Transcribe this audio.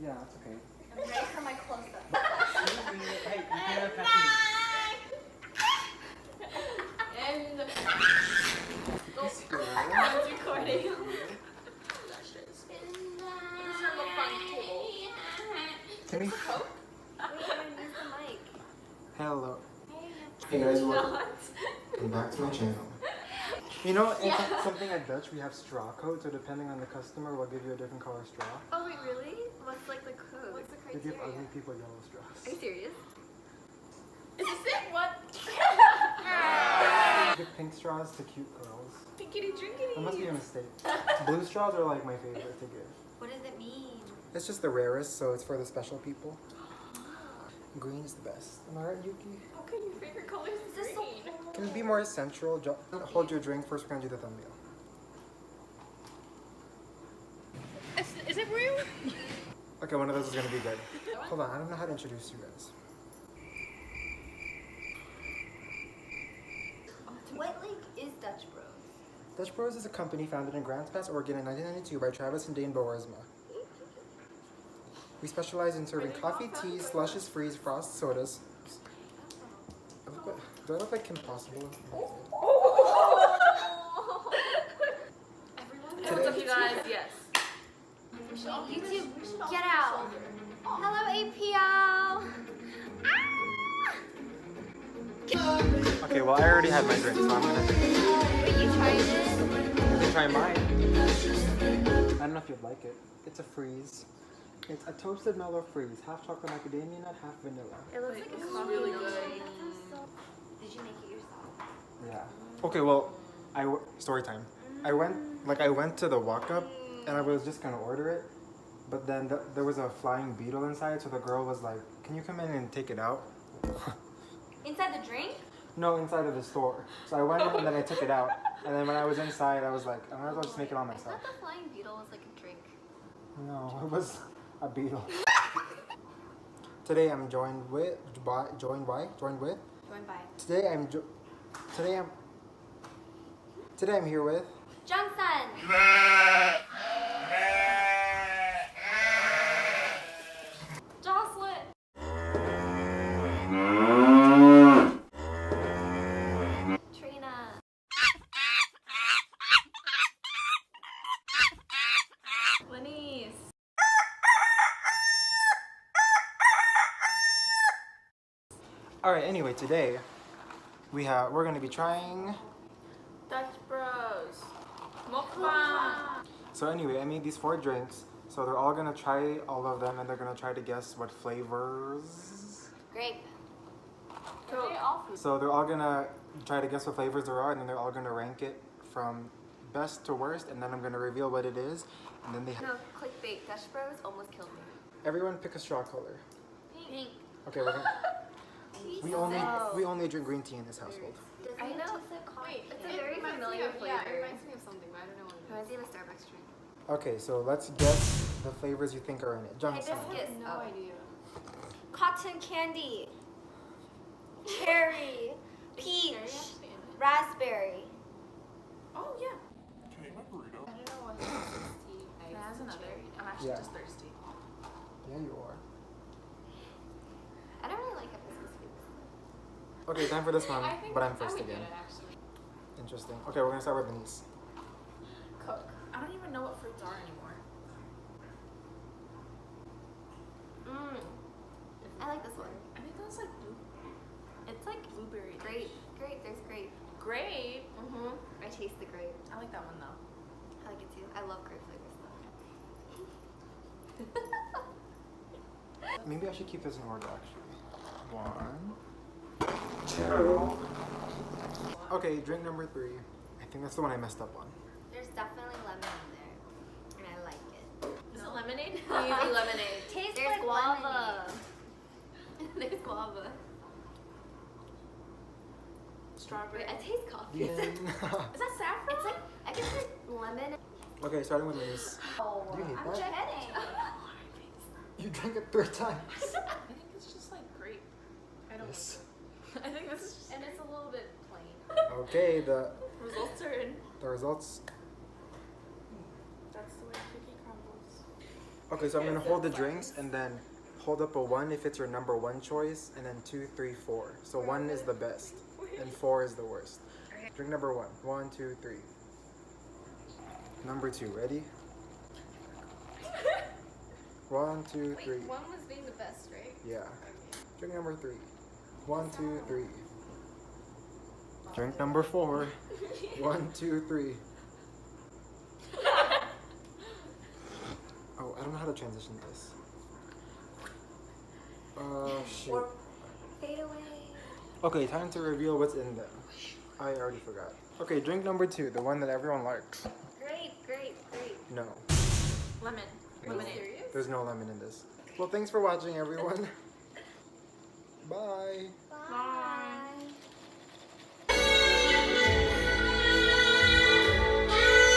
Yeah, that's okay. I'm ready for my close-up. Hey, you can have caffeine. And He's here. I was recording. Can we? Coke? Wait, I'm gonna use the mic. Hello. Hey guys, welcome back to my channel. You know, in something at Dutch, we have straw code, so depending on the customer, we'll give you a different color straw. Oh wait, really? What's like the code? What's the We criteria? give ugly people yellow straws. Are you serious? Is this it? What? We give pink straws to cute girls. Pinkity drinkity. That must be a mistake. Blue straws are like my favorite to give. What does it mean? It's just the rarest, so it's for the special people. Green is the best. Am I right, Yuki? Okay, your favorite color is green. Can it be more central? Hold your drink. First, we're gonna do the thumbnail. Is it real? Okay, one of those is gonna be good. Hold on, I don't know how to introduce you guys. What like is Dutch Bros? Dutch Bros is a company founded in Grants Pass, Oregon in 1992 by Travis and Dane Boersma. We specialize in serving coffee, teas, slushes, freeze, frost, sodas. Do I look like Kim Possible? What's up, you guys? Yes. YouTube, get out. Hello, APL. Okay, well I already had my drink, so I'm gonna drink it. Wait, you tried it? You can try mine. I don't know if you'd like it. It's a freeze. It's a toasted mellow freeze, half chocolate macadamia nut, half vanilla. It looks like it's really good. Did you make it yourself? Yeah. Okay, well, story time. I went to the walk-up, and I was just gonna order it, but then there was a flying beetle inside, so the girl was like, "Can you come in and take it out?" Inside the drink? No, inside of the store. So I went in and then I took it out, and then when I was inside, I was like, I might as well just make it all I myself. thought the flying beetle was like a drink. No, it was a beetle. Today I'm joined with. Join by. Today I'm here with. Johnson! Jocelyn! Trina! Lenise! All right. Anyway, today we're gonna be trying. Dutch Bros! Mukbang! So anyway, I made these 4 drinks. So they're all gonna try all of them, and they're gonna try to guess what flavors. Grape. So they're all gonna try to guess what flavors there are, and then they're all gonna rank it from best to worst, and then I'm gonna reveal what it is, and then they. No, clickbait. Dutch Bros almost killed me. Everyone pick a straw color. Pink. Okay, we're gonna. We only drink green tea in this household. I know. Wait, it's a very familiar flavor. Yeah, it reminds me of something, but I don't know what it Reminds me of a Starbucks drink. Okay, so let's guess the flavors you think are in it. Johnson. Hibiscus. is. No idea. Cotton candy. Cherry. Peach. Raspberry. Oh yeah. I don't know what hibiscus tea. It has another. I'm actually Yeah. just thirsty. Yeah, you are. I don't really like hibiscus foods. Okay, time for this one, I think but I'm I first would again. get it actually. Interesting. Okay, we're gonna start with Denise. Coke. I don't even know what fruits are anymore. I like this one. I think that's like blue. It's like Blueberry. grape. Grape. There's grape. Grape. I taste the grape. I like that one though. I like it too. I love grape flavors though. Maybe I should keep this in order, actually. 1, 2. Okay, drink number 3. I think that's the one I messed up on. There's definitely lemon in there, and I like it. Is it lemonade? Easy lemonade. Tastes There's like guava. There's guava. Strawberry. Wait, I taste coffee. Yeah. Is that saffron? It's like I can taste lemon. Okay, starting with Denise. Oh, Do you hate I'm that? kidding. You drank it 3 times. I think it's just like grape. I don't Yes. know. I think this is just And it's a little bit plain. Okay, the results are in. results. That's the way cookie crumbles. Okay, so I'm gonna hold the drinks and then hold up a 1 if it's your number 1 choice, and then 2, 3, 4. So 1 is the best, and 4 is the worst. Drink number 1. 1, 2, 3. Number 2. Ready? 1, 2, 3. Wait, 1 was being the best, right? Yeah. Drink number 3. 1, 2, 3. Drink number 4. 1, 2, 3. Oh, I don't know how to transition this. Shoot. Fade away. Okay, time to reveal what's in them. I already forgot. Okay, drink number 2, the one that everyone likes. Great. No, Lemon. Lemonade. there's no lemon in this. Well, thanks for watching, everyone. Bye.